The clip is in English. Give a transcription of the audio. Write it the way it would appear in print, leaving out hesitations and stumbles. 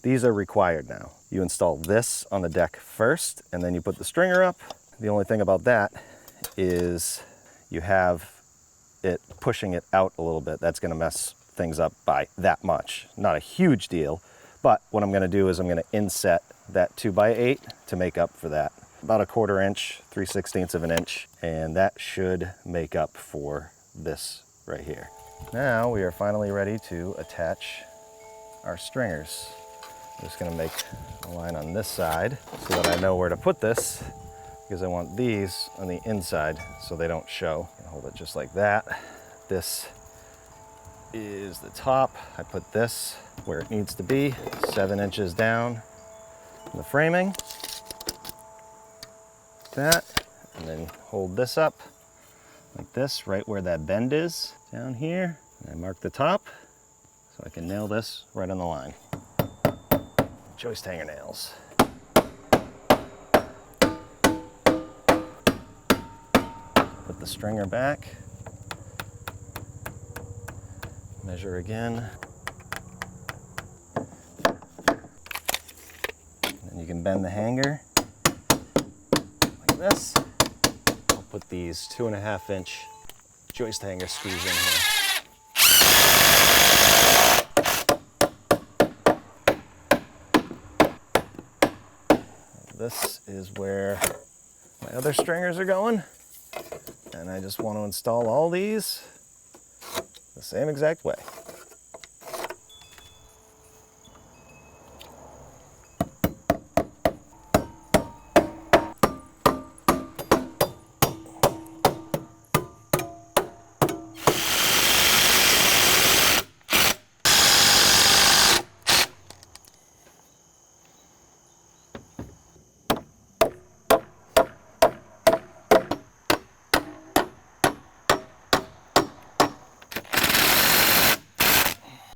These are required now. You install this on the deck first, and then you put the stringer up. The only thing about that is you have it pushing it out a little bit. That's gonna mess things up by that much. Not a huge deal, but what I'm gonna do is I'm gonna inset that 2x8 to make up for that. About a 1/4 inch, 3/16 of an inch, and that should make up for this right here. Now we are finally ready to attach our stringers. I'm just gonna make a line on this side so that I know where to put this, because I want these on the inside so they don't show. Hold it just like that. This is the top. I put this where it needs to be, 7 inches down from the framing. That, and then hold this up like this, right where that bend is, down here. And I mark the top so I can nail this right on the line. Joist hanger nails. Put the stringer back. Measure again. And you can bend the hanger like this. I'll put these 2.5 inch joist hanger screws in here. This is where my other stringers are going. And I just want to install all these the same exact way.